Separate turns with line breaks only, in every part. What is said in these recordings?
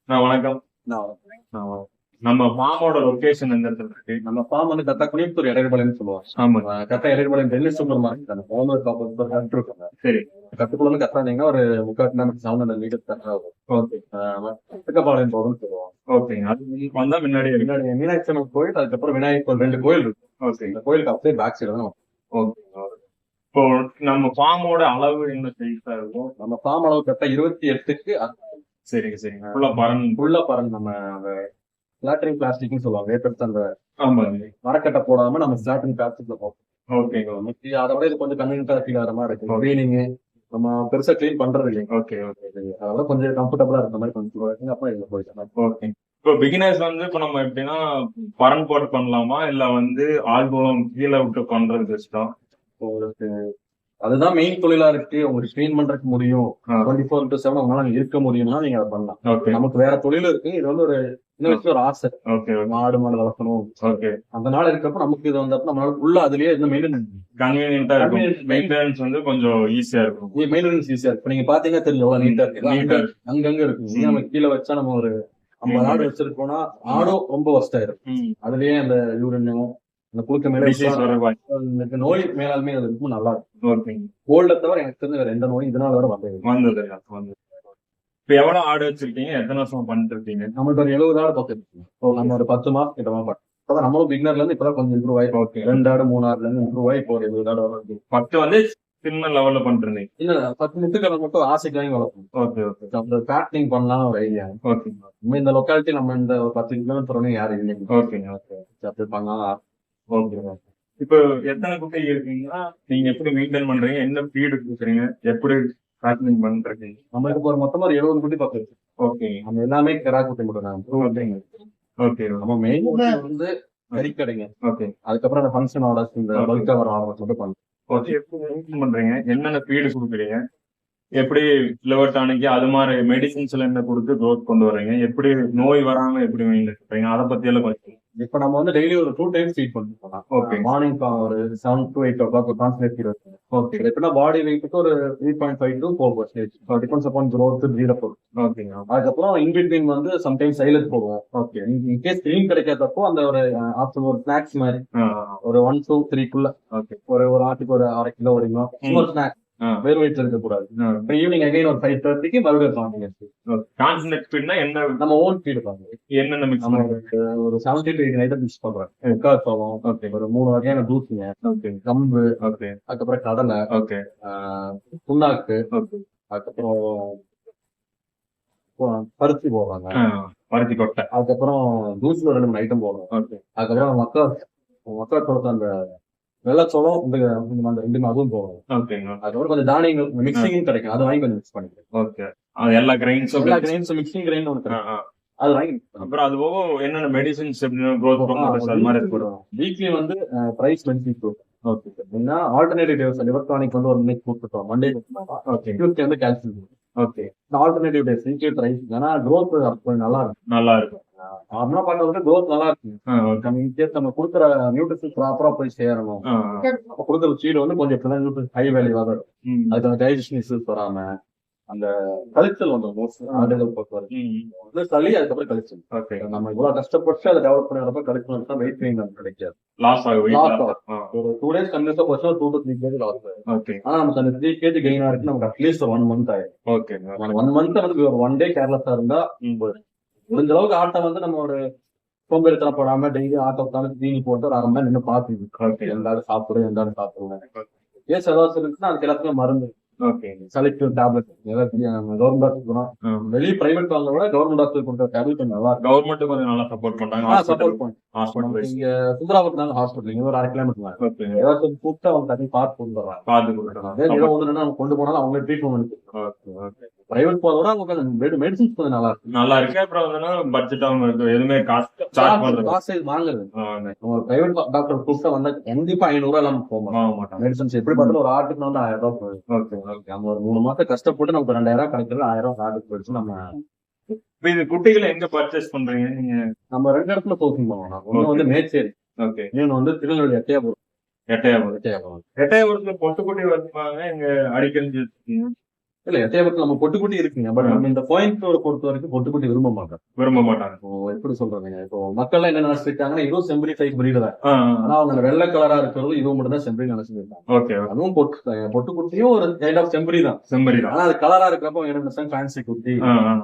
வணக்கம்.
நான்
நான் நம்ம ஃபார்மோட லொகேஷன் எந்த இடத்துல இருக்கு?
நம்ம ஃபார்ம் வந்து கரெக்டா குனியம்புத்தூர் இடையர்பாளையம்னு சொல்லுவாங்க.
ஆமாங்க.
கரெக்டா இடையர்பாளையம் டென்னிஸ் சூப்பர் மார்க்கெட் அந்த ஃபார்மர் கட்டு இருக்காங்க.
சரி.
கட்டுக்குள்ள இருந்து கரெக்டா இருந்தீங்கன்னா ஒரு 3/4 கிலோமீட்டர் 700 மீட்டர் கரெக்டா இருக்கும்.
ஓகே.
பிக்கப்பாளையம் போகும்னு சொல்லுவாங்க.
ஓகேங்க. அது வந்தா முன்னாடி இருக்கு.
முன்னாடி மீனாட்சி அம்மன் கோயில், அதுக்கப்புறம் விநாயகர் கோயில், 2 கோயில் இருக்கு.
ஓகே.
இந்த கோயிலுக்கு அப்படியே பேக் சைடு தான்.
ஓகே. இப்போ நம்ம ஃபார்மோட அளவு என்ன சைஸா இருக்கும்?
நம்ம ஃபார்ம் அளவு கரெக்டா 28க்கு
சரிங்க சரிங்க.
ஃபுல்லா பரன் நம்ம அந்த பிளாட்டரிங் பிளாஸ்டிக்னு சொல்லுவாங்க. ஏற்படுத்த அந்த
ஆமாங்க.
மரக்கட்டை போடாம நம்ம பிளாட்டரிங் பிளாஸ்டிக்ல போகும்.
ஓகேங்க.
அதை விட இது கொஞ்சம் கன்வீனியன்டா ஃபீல் ஆகிற மாதிரி இருக்கு. கிளீனிங் நம்ம பெருசா கிளீன் பண்றது இல்லைங்க.
Okay okay.
அதனால கொஞ்சம் கம்ஃபர்டபுளா இருக்க மாதிரி கொஞ்சம் அப்ப இதுல போயிட்டேன்.
ஓகே. இப்போ பிகினர்ஸ் வந்து இப்போ நம்ம எப்படின்னா பரன் போட்டு பண்ணலாமா இல்ல வந்து ஆல்பம் கீழே விட்டு பண்றது பெஸ்டா?
உங்களுக்கு அதுதான் மெயின் தொழிலா இருக்கு. உங்களுக்கு கிளீன் பண்றதுக்கு முடியும், 24/7 உங்களால இருக்க முடியும்னா நீங்க அதை பண்ணலாம்.
ஓகே.
நமக்கு வேற தொழில் இருக்கு. இது வந்து ஒரு சின்ன வயசுல ஒரு ஆசை.
ஓகே.
மாடு மாடு வளர்க்கணும்.
ஓகே.
அதனால இருக்கப்ப நமக்கு இது வந்தப்ப நம்மளால உள்ள அதுலயே இந்த
கன்வீனியன்ட்டா இருக்கும். மெயின்டெனன்ஸ் வந்து கொஞ்சம் ஈஸியா இருக்கும்.
மெயின்டெனன்ஸ் ஈஸியா இருக்கு. நீங்க பாத்தீங்கன்னா தெரியும் எவ்வளவு நீட்டா
நீட்டா
இருக்கு. அங்கங்க இருக்கு. நம்ம கீழே வச்சா நம்ம ஒரு 50 ஆடு வச்சிருக்கோம்னா ஆடும் ரொம்ப ஒஸ்டா இருக்கும். அதுலயே அந்த யூரின் அந்த புழுக்க மேல நோய் மேலாண்மை அது ரொம்ப நல்லா இருக்கும். கோல்ட தவிர எனக்கு தெரிஞ்ச வேற எந்த நோய் இதனால வர
வந்தது. இப்ப எவ்வளவு ஆடு வச்சிருக்கீங்க? எத்தனை வருஷம் பண்ணிட்டு இருக்கீங்க?
நம்மளுக்கு ஒரு 70 ஆடு பக்கம் இருக்கு. நம்ம ஒரு 10 மாசம் கிட்ட பண்ணோம். நம்மளும் பிகினர்ல இருந்து இப்பதான் கொஞ்சம் இம்ப்ரூவ் ஆகி 2 ஆடு 3 ஆடுல இருந்து இம்ப்ரூவ் ஆகி இப்போ ஒரு 70 ஆடு வரும்.
10 வந்து சின்ன லெவல்ல பண்றீங்க?
இல்ல 10 முட்டுக்களை மட்டும் ஆசைக்கு வாங்கி வளர்ப்போம்.
Okay okay.
அந்த பேக்கிங் பண்ணலாம் ஒரு ஐடியா.
ஓகே.
இந்த லொக்காலிட்டி நம்ம இந்த 10 கிலோமீட்டர் யாரும் இல்லைங்க.
ஓகேங்க. ஓகே.
அப்படி பண்ணலாம்.
ஓகே. இப்போ எத்தனை குட்டி இருக்கீங்கன்னா நீங்க எப்படி மெயின்டைன் பண்றீங்க? என்ன ஃபீடு கொடுக்குறீங்க? எப்படி பேக்கிங் பண்றீங்க?
நம்மளுக்கு ஒரு மொத்தமா ஒரு 70 குட்டி பக்கம் இருக்கு.
ஓகே.
நம்ம எல்லாமே கிரா குட்டி மட்டும்.
ஓகே.
நம்ம மெயின் வந்து கறிக்கடைங்க.
ஓகே.
அதுக்கப்புறம் அந்த ஃபங்க்ஷன் ஆர்டர்ஸ் இந்த பல்கா வர ஆர்டர்ஸ் மட்டும் பண்ணுவோம்.
ஓகே. எப்படி மெயின்டைன் பண்றீங்க? என்னென்ன ஃபீடு கொடுக்குறீங்க? எப்படி லிவர் டானிக் அது மாதிரி மெடிசின்ஸ்ல என்ன கொடுத்து க்ரோத் கொண்டு வர்றீங்க? எப்படி நோய் வராம எப்படி மெயின்டைன் பண்றீங்க? அதை பத்தி எல்லாம் கொஞ்சம்.
இப்ப நம்ம வந்து டெய்லி ஒரு 2 டைம்ஸ் ஃபீட் பண்ணிருக்கோம்.
ஓகே.
மார்னிங் ஒரு 7 to 8 o'clock ஒரு கான்சன்ட்ரேட் ஃபீட் இருக்கு. ஓகே. எப்படின்னா பாடி வெயிட்டுக்கு ஒரு 3.5 to 4%. Depends upon growth breed பொறுத்து.
ஓகேங்க.
அதுக்கப்புறம் இன்பிட்வீன் வந்து சம்டைம்ஸ் சைலன்ஸ் போடுவோம். ஓகே. இன்கேஸ் கிளீன் கிடைக்காதப்போ அந்த ஒரு ஆஃப்டர் ஒரு ஸ்நாக்ஸ் மாதிரி ஒரு 1 to 3 ஓகே. ஒரு ஆட்டுக்கு ஒரு 1/2 கிலோ ஒரு ஒரு ஸ்நாக்ஸ் வேறு வயிற்று இருக்க கூடாது. ஈவினிங் அகைன் ஒரு 5:30க்கு மறுபடியும்
கான்சன்ட்ரேட் ஃபீட்னா என்ன?
நம்ம ஓன் ஃபீட் பண்ணுவோம்.
என்னென்ன மிக்ஸ் பண்ணுவோம்?
ஒரு 70 to 80 ஐட்டம் மிக்ஸ் பண்றோம். முக்காசோளம், ஓகே, ஒரு 3 வகையான ஜூஸுங்க, ஓகே, கம்பு, ஓகே, அதுக்கப்புறம் கடலை, ஓகே, புண்ணாக்கு, ஓகே, அதுக்கப்புறம் பருத்தி போடுறாங்க,
பருத்தி கொட்டை,
அதுக்கப்புறம் ஜூஸ்ல 2-3 ஐட்டம் போடுறோம். ஓகே. அதுக்கப்புறம் மக்காச்சோளத்தை அந்த வெள்ளச்சோளம் இந்த 2 அதுவும் போகும். ஓகேங்க. அதுக்கப்புறம் கொஞ்சம் தானியங்கள் மிக்சிங் கிடைக்கும். அதை வாங்கி கொஞ்சம் மிக்ஸ் பண்ணிக்கிறேன்.
ஓகே. அது எல்லா கிரெயின்ஸும்
மிக்சிங் கிரெயின் ஒன்று அது வாங்கி.
அப்புறம் அது போக என்னென்ன மெடிசின்ஸ் அது மாதிரி இருக்கும்.
வீக்லி வந்து பிரைஸ் பெனிஃபிட். ஓகே. அப்படின்னா ஆல்டர்னேட்டிவ் டேஸ் லிவர் டானிக் வந்து ஒரு இன்னைக்கு கொடுத்துட்டோம். Monday okay. டியூஸ்டே வந்து calcium. Okay. Alternative days weekly price ஏன்னா க்ரோத் நல்லா இருக்கும். நார்மலா பண்றது க்ரோத் நல்லா இருக்கு. நம்ம கொடுக்குற நியூட்ரிஷன் ப்ராப்பரா போய் சேரணும். கொடுக்குற சீடு வந்து கொஞ்சம் ஹை வேல்யூவா தான் இருக்கும். அதுக்கு அந்த டைஜஷன் இஷ்யூஸ் வராம அந்த கழிச்சல் வந்து சளி அதுக்கப்புறம் கழிச்சல். ஓகே. நம்ம இவ்வளவு கஷ்டப்பட்டு அதை டெவலப் பண்ணுறப்ப கழிச்சல் வெயிட் கெயின் கிடைக்காது.
லாஸ் ஆகும்.
ஒரு 2 days கண்டிப்பா போச்சு 2 to 3 kg லாஸ் ஆகும். ஓகே. ஆனா நமக்கு அந்த 3 kg கெயின் ஆயிருக்கு. நமக்கு அட்லீஸ்ட் 1 month ஆயிடும். ஓகே. 1 month வந்து ஒரு 1 day கேர்லெஸ்ஸா இருந்தா முடிஞ்ச அளவுக்கு ஆட்டை வந்து நம்ம ஒரு சோம்பேறித்தன போடாம டெய்லி ஆட்டை உட்காந்து தீனி போட்டு ஒரு 1/2 மணி நேரம் நின்று பார்த்து எல்லாரும் சாப்பிடுறோம் எல்லாரும் சாப்பிடுவோம். ஏன் செலவாசம் இருக்குன்னா அதுக்கு எல்லாத்துக்கும் மருந்து. Okay. Selective tablet government doctor வெளியே பிரைவேட் வாங்க விட கவர்மெண்ட் டாக்டர் கொடுக்குற டேப்லெட் கொஞ்சம் நல்லா
கவர்மெண்ட் கொஞ்சம் நல்லா சப்போர்ட் பண்றாங்க.
சப்போர்ட் பண்ணுங்க. இங்க சுந்தராபுரத்துல ஹாஸ்பிட்டல் இங்க ஒரு 1/2 கிலோமீட்டர் ஏதாவது கூப்பிட்டு அவங்க தண்ணி பார்த்து கொடுத்துறாங்க. நம்ம கொண்டு போனாலும் அவங்க ட்ரீட்மெண்ட். பிரைவேட் போறதோட அவங்க மெடிசின்ஸ் கொஞ்சம் நல்லா இருக்கு.
அப்புறம் பட்ஜெட்டாவும் இருக்கு. எதுவுமே காசு
வாங்குறது. பிரைவேட் டாக்டர் கூப்பிட்டா வந்தா கண்டிப்பா 500 எல்லாம் போக மாட்டாங்க. மெடிசன்ஸ் எப்படி பார்த்தாலும் ஒரு ஆட்டுக்கு வந்து 1000 ரூபாய் போகுது. நம்ம ஒரு 3 மாசம் கஷ்டப்பட்டு நமக்கு 2000 கிடைக்கிறது 1000 ஆட்டுக்கு போயிடுச்சு. நம்ம
இது குட்டிகளை எங்க பர்ச்சேஸ் பண்றீங்க நீங்க?
நம்ம 2 இடத்துல சோர்சிங் பண்ணுவோம். ஒண்ணு வந்து மேச்சேரி, ஓகே, இன்னொன்னு வந்து திருநெல்வேலி எட்டயபுரத்துல
பொட்டுக்குட்டி வருவாங்க. எங்க அடிக்கடி
இல்ல எட்டயபுரத்துல நம்ம பொட்டுக்குட்டி இருக்குங்க. பட் நம்ம இந்த கோயம்புத்தூரை பொறுத்த வரைக்கும் பொட்டுக்குட்டி விரும்ப மாட்டோம்.
விரும்ப மாட்டாங்க.
இப்போ எப்படி சொல்றதுங்க, இப்போ மக்கள் என்ன நினைச்சிருக்காங்கன்னா இதுவும் செம்பரி டைப் பிரீடு தான். ஆனா அவங்க வெள்ளை கலரா இருக்கிறது இதுவும் மட்டும் தான் செம்பரி நினைச்சிருக்காங்க.
ஓகே.
அதுவும் பொட்டுக்குட்டியும் ஒரு கைண்ட் ஆஃப் செம்பரி தான்.
செம்பரி தான்.
ஆனா அது கலரா இருக்கிறப்போ என்ன நினைச்சாங்க, ஃபேன்சி குட்டி,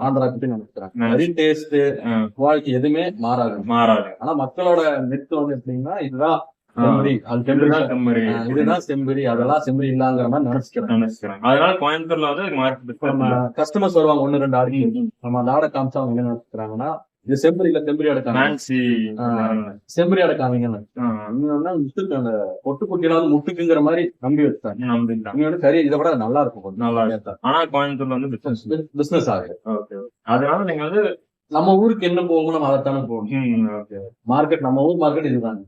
ஆந்திரா குட்டி நினைக்கிறாங்க. வெரி டேஸ்ட், குவாலிட்டி எதுவுமே மாறாது. ஆனா மக்களோட நெட் வந்து எப்படின்னா இதுதான் செம்பரி, அது செம்பரி, இதுதான் செம்பரி, அதெல்லாம் செம்பரி இல்லாங்கிற மாதிரி நினைச்சுக்கிறேன்.
அதனால கோயம்புத்தூர்ல வந்து
நம்ம கஸ்டமர்ஸ் வருவாங்க 1-2 ஆடு, நம்ம அந்த ஆடை காமிச்சா அவங்க என்ன நினைச்சுக்கிறாங்கன்னா இது செம்பரி இல்ல, செம்பரி ஆடை செம்பரி ஆடை காமிங்கன்னு அந்த பொட்டுக்குட்டியில வந்து முட்டுக்குங்கிற மாதிரி நம்பி வச்சுட்டாங்க. சரி, இதை விட நல்லா இருக்கும், நல்லா இருக்கும்.
ஆனா கோயம்புத்தூர்ல வந்து
பிசினஸ் ஆகுது.
அதனால நீங்க வந்து
நம்ம ஊருக்கு என்ன போகணும், நம்ம அதைத்தானே போகணும். மார்க்கெட், நம்ம ஊர் மார்க்கெட் இதுதான்.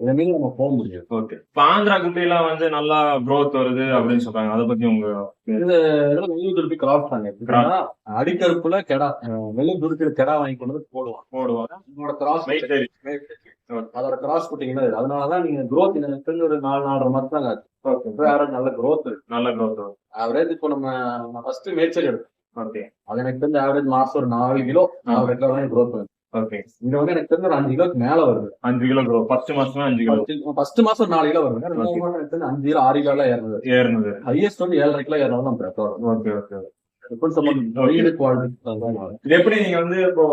நம்ம போக முடியும்.
ஓகே. இப்ப ஆந்திரா குட்டி எல்லாம் வந்து நல்லா growth வருது அப்படின்னு சொல்றாங்க. அதை பத்தி உங்க
வெள்ளூர் துருப்பி கிராஸ் பண்ண அடிக்கருப்புல கெடா, வெள்ளூர் துருப்பியில கெடா வாங்கி கொண்டு வந்து போடுவாங்க. அதோட கிராஸ் குட்டிங்கன்னா அதனாலதான் நீங்க growth எனக்கு ஒரு 4-4.5 மாசம் தான் நல்ல growth இருக்கு. நல்ல growth ஆவரேஜ். இப்போ நம்ம ஃபர்ஸ்ட் மேய்ச்சல் எடுத்தோம். அது எனக்கு தெரிஞ்ச ஆவரேஜ் மாசம் ஒரு 4 கிலோ growth வருது. இங்க வந்து எனக்கு தெரிஞ்ச ஒரு 5 கிலோக்கு மேல வருது.
5 கிலோ growth ஃபர்ஸ்ட் மாசம் 5 கிலோ,
ஃபர்ஸ்ட் மாசம் ஒரு 4 கிலோ வருது. 2 மாசம் எனக்கு தெரிஞ்ச 5 கிலோ 6 கிலோ எல்லாம் ஏறுனது. ஹையஸ்ட் வந்து 7.5 கிலோ ஏறினாலும் நம்ம ரெக்கார்ட்.
Okay okay.
இது
எப்படி நீங்க வந்து இப்போ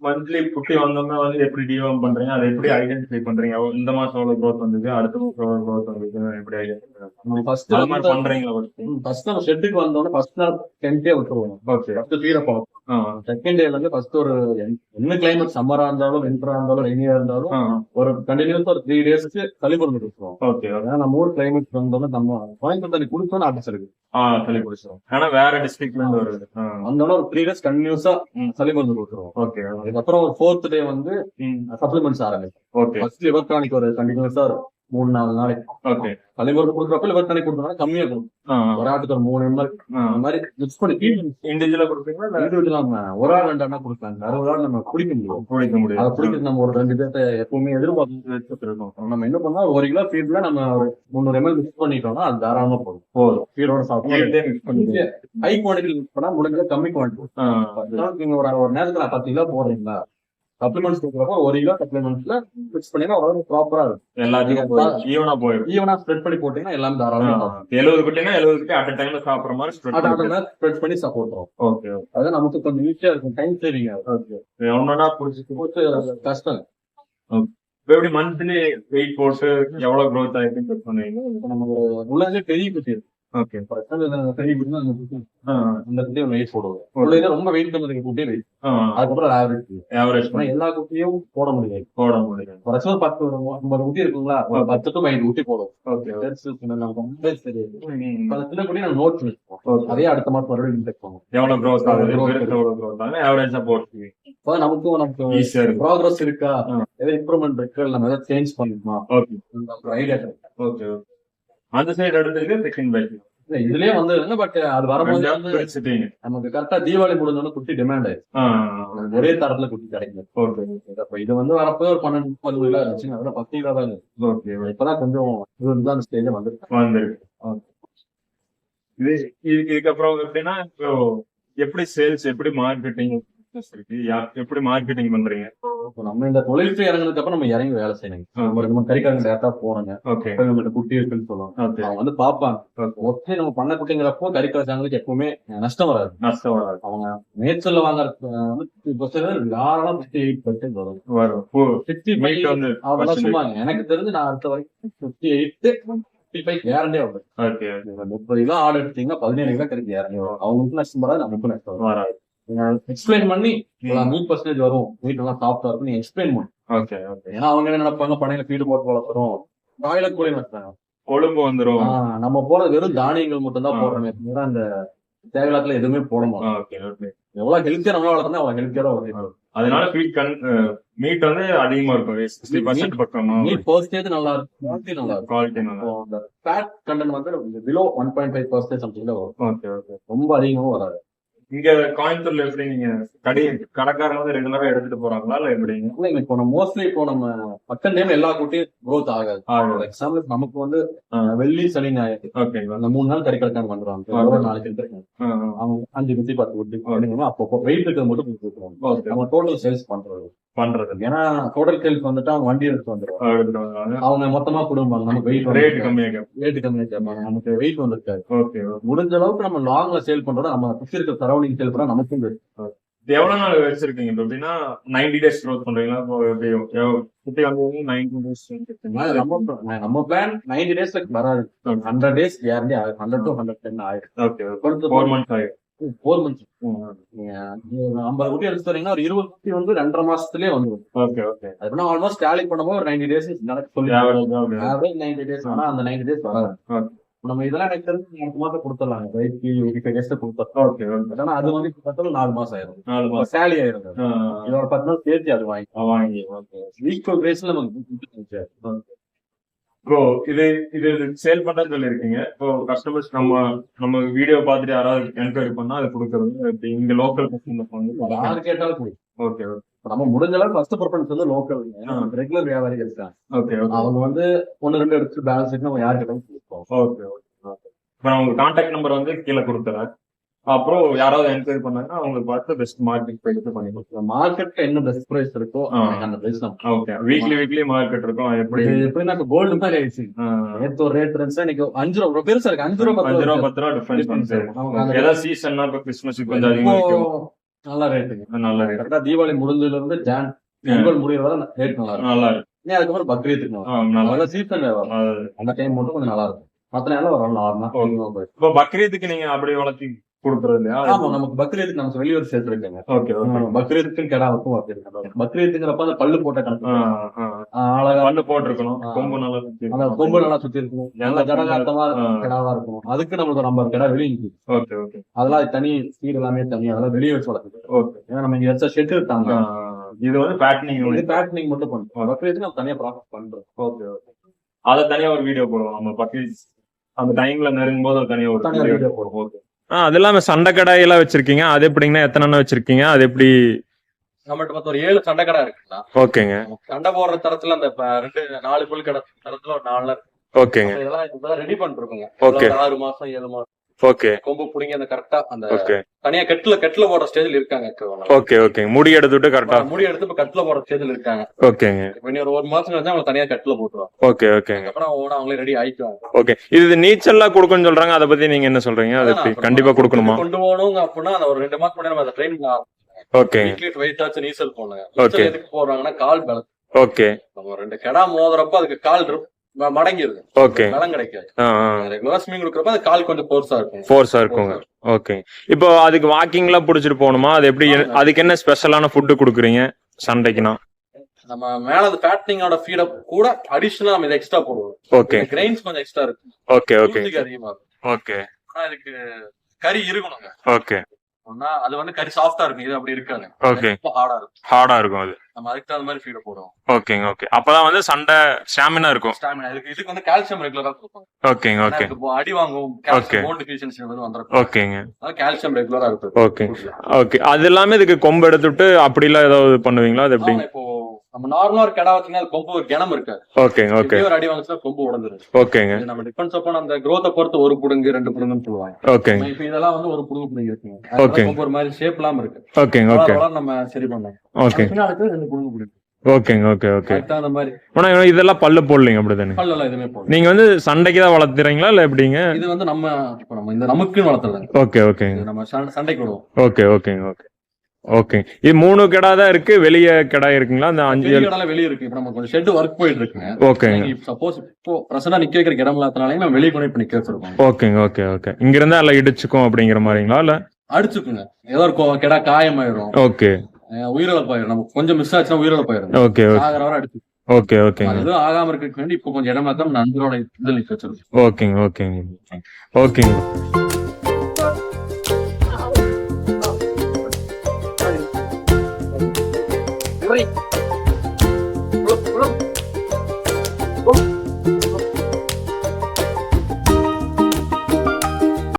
மந்த்லி குட்டி வந்தோம்னா வந்து எப்படி டிவார்ம் பண்றீங்க, அதை எப்படி ஐடென்டிஃபை பண்றீங்க? இந்த மாசம் எவ்வளவு growth வந்தது, அடுத்த மாசம் எவ்வளவு growth வந்தது, எப்படி ஐடென்டிஃபை பண்றீங்களா?
ஃபர்ஸ்ட் நம்ம ஷெட்டுக்கு வந்தோம்னா ஃபர்ஸ்ட் நாள் 10K விட்டுருவோம். ஃபர்ஸ்ட் ஃபீட பார்ப்போம். செகண்ட் டேல இருந்து ஃபர்ஸ்ட் ஒரு என்ன கிளைமேட், சம்மரா இருந்தாலும் விண்டரா இருந்தாலும் ரெய்னியா இருந்தாலும் ஒரு கண்டினியூஸா ஒரு 3 டேஸ்க்கு சளி பிடிச்சு கொடுத்துருவோம். ஓகே. ஏன்னா நம்ம ஊர் கிளைமேட் வந்தோம்னா நம்ம கோயம்புத்தூர் தண்ணி குடிச்சோம்னா அடிச்சிருக்கு, சளி பிடிச்சிரும். ஆனா வேற டிஸ்ட்ரிக்ட்ல இருந்து வருது, வந்தோம்னா ஒரு 3 டேஸ் கண்டினியூஸா சளி மருந்து கொடுத்துருவோம். ஓகே. அதுக்கப்புறம் ஒரு 4th டே வந்து சப்ளிமெண்ட்ஸ் ஆரம்பிக்கும். ஓகே. ஃபர்ஸ்ட் லிவர் டானிக் ஒரு கண்டினியூஸா 3-4 நாளைக்கு. ஓகே. சளி மருந்து கொடுக்குறப்ப லிவர் டானிக் கொடுத்தோம்னா கம்மியா கொடுக்கும். ஒரு ஆட்டுக்கு ஒரு 3 ml அந்த மாதிரி மிக்ஸ் பண்ணி இண்டிவிஜுவலா கொடுப்பீங்களா? இண்டிவிஜுவலா ஒரு ஆள் 2 ஆனா கொடுப்பாங்க. 60 ஆள் நம்ம குடிக்க முடியும். அதை குடிக்கிறது நம்ம ஒரு 2 பேர்த்த எப்பவுமே எதிர்பார்த்து வச்சிருக்கோம். நம்ம என்ன பண்ணா 1 கிலோ ஃபீட்ல நம்ம 300 ml மிக்ஸ் பண்ணிட்டோம்னா அது தாராளமா போதும். ஃபீடோட சாப்பிட்டு ஹை குவான்டிட்டி மிக்ஸ் பண்ணா முடிஞ்ச கம்மி குவான்டிட்டி. நீங்க ஒரு நேரத்துல 10 கிலோ போடுறீங்களா, சப்ளிமெண்ட்ஸ் கொடுக்குறப்போ 1 கிலோ சப்ளிமெண்ட்ஸ்ல மிக்ஸ் பண்ணீங்கன்னா ஓரளவு ப்ராப்பரா இருக்கும். எல்லாத்தையும் ஈவனா போயிடும். ஈவனா ஸ்ப்ரெட் பண்ணி போட்டீங்கன்னா எல்லாமே தாராளமா 70 குட்டினா 70 குட்டி அட் டைம்ல சாப்பிடுற மாதிரி ஸ்ப்ரெட் பண்ணி சாப்பிடுறோம். ஓகே. அது நமக்கு கொஞ்சம் ஈஸியா இருக்கும், டைம் சேவிங் ஆகும். ஓகே. ஒன்னொன்னா புடிச்சு கஷ்டம். எப்படி மந்த்லி வெயிட் போட்டு எவ்வளவு growth ஆயிருக்குன்னு செக் பண்ணுவீங்க? நம்ம உள்ளே பெரிய குட்டி இருக்கு. ஓகே. பெரிய குட்டினா அந்த குட்டியை வெயிட் போடுவோம். ரொம்ப வெயிட் பண்ணதுக்கு குட்டி வெயிட், அதுக்கப்புறம் ஆவரேஜ் எல்லா குட்டியும் போட முடியாது. ஒரு 10-50 குட்டி இருக்குங்களா, 10 to 15 குட்டி போடுவோம். சின்ன குட்டி நம்ம நோட் பண்ணிப்போம். அதே அடுத்த மாசம் மறுபடியும் இன்டெக்ட் பண்ணுவோம். எவ்வளவு growth ஆகுது ஆவரேஜா போட்டு நமக்கு ப்ராக்ரஸ் இருக்கா, ஏதாவது இம்ப்ரூவ்மெண்ட் இருக்கு, நம்ம ஏதாவது சேஞ்ச் பண்ணிக்கணுமா ஐடியா. ஓகே. அந்த சைடு எடுத்துருக்கு செகண்ட் பேட்ச் இதுலயே வந்து, பட் அது வரும்போது நமக்கு கரெக்டா தீபாவளி முடிஞ்சோன்னு குட்டி டிமாண்ட் ஆயிடுச்சு. ஒரே தரத்துல குட்டி கிடைக்கும். இது வந்து வரப்போ ஒரு 12-13 கிலோ இருந்துச்சு, அதோட 10 கிலோ தான் இருக்கு. இப்பதான் கொஞ்சம் இதுதான் ஸ்டேஜ் வந்துருக்கு. இதுக்கப்புறம் எப்படின்னா எப்படி சேல்ஸ், எப்படி மார்க்கெட்டிங் எப்படி மார்க்கெட்டிங் பண்றீங்க? நம்ம இந்த தொழிலுக்கு இறங்கினதுக்கு அப்புறம் நம்ம இறங்கி வேலை செய்யணும். நம்ம கறிக்காரங்க டேரக்டா போறாங்க, குட்டி இருக்குன்னு சொல்லுவாங்க. அவங்க வந்து பாப்பாங்க. மொத்தம் நம்ம பண்ண குட்டிங்கிறப்போ கறிக்காரங்களுக்கு எப்பவுமே நஷ்டம் வராது. அவங்க மேய்ச்சல்ல வாங்குறது யாரெல்லாம் 58% வரும். அதெல்லாம் சும்மா எனக்கு தெரிஞ்சு நான் அடுத்த வரைக்கும் 58 கேரண்டியா வரும். 30 கிலோ ஆடு எடுத்தீங்கன்னா 17 கிலோ கறி கேரண்டி வரும். அவங்களுக்கு நஷ்டம் வராது, நமக்கு நஷ்டம் வராது. எக்ஸ்பிளைன் பண்ணி 100% வரும், வீட்டு எல்லாம் சாப்பிட்டா இருக்கும், நீங்க எக்ஸ்பிளைன் பண்ணும். ஏன்னா அவங்க என்ன நினைப்பாங்க, பண்ணையில ஃபீடு போட்டு வளர்த்துறோம், காயில கூட நினைச்சாங்க கொழும்பு வந்துரும். நம்ம போறது வெறும் தானியங்கள் மட்டும் தான் போடுறோமே, அந்த தேவையில்லாத்துல எதுவுமே போட மாட்டோம். எவ்வளவு ஹெல்த்தியா நம்ம வளர்த்தா அவ்வளவு ஹெல்த்தியா வளர்க்கணும். அதனால மீட் வந்து அதிகமா இருக்கும். 60% பக்கம் மீட் பர்சன்டேஜ் நல்லா இருக்கும், குவாலிட்டி நல்லா இருக்கும். அந்த ஃபேட் கண்டென்ட் வந்து பிலோ 1.5% சம்திங்ல வரும். ரொம்ப அதிகமாவும் வராது.
இங்க கோயம்புத்தூர்ல எப்படி நீங்க கடைக்காரங்க வந்து ரெகுலரா எடுத்துட்டு போறாங்களா இல்ல எப்படிங்க?
இல்லைங்க, இப்போ நம்ம மோஸ்ட்லி இப்போ நம்ம பட்டன் டைம் எல்லா குட்டியும் growth ஆகாது. எக்ஸாம்பிள் நமக்கு வந்து வெள்ளி சனி ஞாயிறு
ஓகேங்களா?
அந்த 3 நாள் கறிக்கடைக்காரங்க வந்துருவாங்க. ஒரு நாளைக்கு இருக்காங்க அவங்க 5 குட்டி 10 குட்டி அப்போ வெயிட் இருக்கிறது மட்டும் கொடுத்துருவாங்க. நம்ம டோட்டல் சேல்ஸ் பண்றது ஏன்னா டோட்டல் சேல்ஸ் வந்துட்டு அவங்க வண்டி எடுத்து வந்துருவாங்க. அவங்க மொத்தமா கொடுப்பாங்க. நமக்கு வெயிட்
ரேட் கம்மியா
கேட்பாங்க. நமக்கு வெயிட் வந்துருக்காது.
ஓகே.
முடிஞ்ச அளவுக்கு நம்ம லாங்ல சேல் பண்றோம். நம்ம சுத்தி இருக்க சரௌண்டிங் சேல் பண்ணா நமக்கும்
எவ்வளவு நாள் வச்சிருக்கீங்க இப்போ? எப்படின்னா 90 days க்ரோத் பண்றீங்களா? குட்டி வந்து 90 days
நம்ம பிளான் 90 days வராது. 100 days கேரண்டி ஆகும். 100 to 110 ஆயிடும்.
ஓகே. 4 months ஆயிடும்.
4 months. 50 குட்டி எடுத்து வரீங்கன்னா ஒரு 20 குட்டி வந்து 2.5 மாசத்துலயே வந்துடும்.
ஓகே. ஓகே.
அதுனா ஆல்மோஸ்ட் டேலி பண்ணும்போது ஒரு 90 days நடக்க சொல்லி ஆவரேஜ் 90 days. ஆனா அந்த 90 days வராது. நம்ம இதெல்லாம் எனக்கு தெரிஞ்சு 3 மாசம் கொடுத்துடலாம். 25 days கொடுத்துடலாம். ஓகே. ஆனா அது வந்து பார்த்தா 4 மாசம் ஆயிரும். 4 மாசம் சேலரி ஆயிரும். இதோட 10 நாள் சேர்த்து அது வாங்கி ஈக்குவல் பிரைஸ்ல நமக்கு.
ப்ரோ இது சேல் பண்றதுன்னு சொல்லிருக்கீங்க. இப்போ கஸ்டமர்ஸ் நம்ம வீடியோ பார்த்துட்டு யாராவது என்கொயரி பண்ணா அதை கொடுக்கறது இங்க லோக்கல் கஸ்டமர்
யாரு கேட்டாலும் கொடுக்கும்.
ஓகே.
நம்ம முடிஞ்ச அளவுக்கு ஃபர்ஸ்ட் ப்ரிஃபரன்ஸ் வந்து லோக்கல் ரெகுலர் வியாபாரி இருக்காங்க.
ஓகே.
அவங்க வந்து 1-2 எடுத்து பேலன்ஸ் நம்ம யாரு கேட்டாலும் கொடுப்போம்.
ஓகே. இப்போ நான் உங்க கான்டாக்ட் நம்பர் வந்து கீழே கொடுத்துறேன். அப்புறம் யாராவது என்கொயரி பண்ணாங்கன்னா அவங்களுக்கு பார்த்து பெஸ்ட் மார்க்கெட் போயிட்டு பண்ணி கொடுத்துருவோம்.
மார்க்கெட்ல என்ன பெஸ்ட் பிரைஸ் இருக்கோ அந்த பிரைஸ் தான்.
ஓகே. வீக்லி மார்க்கெட் இருக்கும்.
எப்படின்னா கோல்டு மாதிரி ஆயிடுச்சு. நேத்து ஒரு ரேட் இருந்துச்சு, இன்னைக்கு 5 ரூபா பெருசா இருக்கு. 5 ரூபா 10 ரூபா
டிஃபரன்ஸ். ஏதாவது சீசன்னா இப்போ கிறிஸ்மஸ் கொஞ்சம் அதிகமா இருக்கும்.
நல்ல ரேட். கரெக்டா தீபாவளி முடிஞ்சதுல இருந்து பொங்கல் முடியற வரை ரேட் நல்லா இருக்கு. அதுக்கப்புறம் பக்ரீத்துக்கு சீசன் அந்த டைம் மட்டும் கொஞ்சம் நல்லா இருக்கும். மத்த நேரம் வரும் நார்மலா.
இப்போ பக்ரீத்துக்கு நீங்க அப்படியே வளர்த்தி கொடுக்குறது இல்லையா?
ஆமா, நமக்கு பக்ரீத்துக்கு நமக்கு வெளியூர் சேர்த்துருக்காங்க. ஓகே. பக்ரீத்துக்கும் கிடாவுக்கும் பக்ரீத்துங்கிறப்ப அந்த பல்லு போட்ட கணக்கு அழகா
பல்லு போட்டிருக்கணும். கொம்பு
நல்லா சுத்தி இருக்கணும். நல்ல ஜனகார்த்தமா கிடாவா இருக்கணும். அதுக்கு நம்மளுக்கு ஒரு 50 கிடா வெளியே நிற்குது.
ஓகே.
அதெல்லாம் தனி ஃபீட் எல்லாமே தனி, அதெல்லாம் வெளியே வச்சு வளர்க்குது. ஓகே. ஏன்னா நம்ம இங்க வச்சா ஷெட் இருக்காங்க.
இது வந்து
பேட்டனிங் மட்டும் பண்ணுவோம். பக்ரீத்துக்கு நம்ம தனியா ப்ராசஸ் பண்றோம்.
ஓகே. அதை தனியா ஒரு வீடியோ போடுவோம். நம்ம பக்ரீத் அந்த டைம்ல நெருங்கும் போது தனியா ஒரு வீடியோ போடுவோம். ஓகே. அது இல்லாம சண்டை கடாயெல்லாம் வச்சிருக்கீங்க. அது எப்படிங்கன்னா எத்தனை வச்சிருக்கீங்க? அது எப்படி?
நம்மகிட்ட மொத்தம் ஒரு 7 சண்டை கடை இருக்குங்களா?
ஓகேங்க.
சண்டை போடுற தரத்துல அந்த 4 புல் கடை தரத்துல ஒரு 4 இருக்கு.
ஓகேங்க.
இதெல்லாம் ரெடி பண்ணிருக்கோங்க.
ஓகே.
6 மாசம் 7 மாசம்.
ஓகே.
கொம்பு புடிங்க அந்த கரெக்டா அந்த தனியா கெட்ல போடுற ஸ்டேஜ்ல இருக்காங்க.
ஓகே. முடி எடுத்துட்டு கரெக்டா
முடி எடுத்து இப்ப கெட்ல போடுற ஸ்டேஜ்ல இருக்காங்க.
ஓகேங்க.
இப்ப இன்னொரு 1 மாசம் கழிச்சு அவங்க தனியா கெட்ல போட்டுருவாங்க.
ஓகே.
அப்புறம் அவங்களே ரெடி ஆயிக்குவாங்க.
ஓகே. இது நீச்சல்லாம் கொடுக்கணும்னு சொல்றாங்க. அதை பத்தி நீங்க என்ன சொல்றீங்க? அது எப்படி கண்டிப்பா கொடுக்கணுமா?
கொண்டு போகணும் அப்படின்னா அந்த ஒரு 2 மாசம் முன்னாடி நம்ம அந்த ட்ரெயின்
ஓகே.
வெயிட் ஆச்சு நீச்சல் போனாங்க. எதுக்கு போடுறாங்கன்னா கால் பலம்.
ஓகே.
நம்ம 2 கிடா மோதுறப்ப அதுக்கு கால் மடங்கிருது.
ஓகே.
பலம் கிடைக்காது. ரெகுலரா ஸ்விமிங் கொடுக்கறப்ப அது கால் கொஞ்சம்
ஃபோர்ஸா இருக்குங்க. ஓகே. இப்போ அதுக்கு வாக்கிங்ல புடிச்சிட்டு போகணுமா? அது எப்படி? அதுக்கு என்ன ஸ்பெஷலான ஃபுட் கொடுக்குறீங்க சண்டைக்குனா?
நம்ம மேல அந்த ஃபேட்டனிங்கோட ஃபீட கூட அடிஷனலா நம்ம இத எக்ஸ்ட்ரா போடுவோம்.
ஓகே.
கிரெயின்ஸ் கொஞ்சம் எக்ஸ்ட்ரா இருக்கு.
ஓகே.
அதிகமா இருக்கும்.
ஓகே.
ஆனா இதுக்கு கறி இருக்கணுங்க.
ஓகே.
அது வந்து கறி சாஃப்டா இருக்கும். இது அப்படி இருக்காது.
ஓகே. ஹார்டா இருக்கும். அது
நம்ம அதுக்கு தகுந்த மாதிரி ஃபீட் போடுவோம்.
ஓகேங்க. ஓகே. அப்பதான் வந்து சண்டை ஸ்டாமினா இருக்கும்.
இதுக்கு வந்து கால்சியம் ரெகுலரா கொடுப்போம்.
ஓகேங்க. ஓகே.
அடி வாங்கும். கால்சியம் போன் டெஃபிஷியன்சி வந்துரும்.
ஓகேங்க.
கால்சியம் ரெகுலரா இருக்கும்.
ஓகே. அது எல்லாமே இதுக்கு கொம்பு எடுத்துட்டு அப்படி எல்லாம் ஏதாவது பண்ணுவீங்களா? அது எப்படி?
இப்போ நம்ம நார்மலா ஒரு கடா வச்சீங்கன்னா கொம்பு ஒரு கிணம் இருக்காது.
ஓகே.
ஒரு அடி வாங்கினா கொம்பு உடைஞ்சிரும்.
ஓகேங்க. நம்ம
டிஃபரன்ஸ் அப்ப அந்த growth பொறுத்து 1 புடுங்கு 2 புடுங்குன்னு சொல்லுவாங்க.
ஓகேங்க.
இப்போ இதெல்லாம் வந்து 1 புடுங்கு புடுங்கி இருக்குங்க. கொம்பு ஒரு மாதிரி ஷேப் இல்லாம இருக்கு.
ஓகேங்க. ஓகே.
நம்ம சரி பண்ணோம்.
ஓகே.
அதுக்கு 2 புடுங்கு புடுங்கு.
ஓகே.
அந்த மாதிரி.
ஆனா இதெல்லாம் பல்லு போடலீங்க அப்படிதானே?
பல்லெல்லாம் எதுவுமே போடல.
நீங்க வந்து சண்டைக்கு தான் வளர்த்துறீங்களா இல்ல எப்படிங்க?
இது வந்து நம்ம இந்த நமக்குன்னு வளர்த்துறதுங்க.
ஓகே.
நம்ம சண்டைக்கு விடுவோம்.
ஓகே. இது 3 கடா தான் இருக்கு. வெளிய கடா இருக்குங்களா? அந்த 5
கடா வெளிய இருக்கு. இப்ப நம்ம கொஞ்சம் ஷெட் வர்க் போயிட்டு இருக்குங்க.
ஓகேங்க.
சப்போஸ் இப்போ பிரசனா நிக்க வைக்கிற இடம் இல்லாதனால நம்ம வெளிய கொண்டு போய் நிக்க வச்சிருக்கோம்.
ஓகே. இங்க இருந்தா எல்லாம் இடிச்சுக்கும் அப்படிங்கிற மாதிரிங்களா? இல்ல
அடிச்சுக்குங்க. ஏதோ ஒரு கடா காயமாயிரும்.
ஓகே.
உயிரிழப்பாயிரும். நம்ம கொஞ்சம் மிஸ் ஆச்சுன்னா உயிரிழப்பாயிரும்.
ஓகே.
ஆகிற வரை அடிச்சு.
ஓகே.
எதுவும் ஆகாம இருக்க வேண்டி இப்போ கொஞ்சம் இடமா தான் நண்பரோட இதில் நிக்க வச்சிருக்கோம். ஓகேங்க.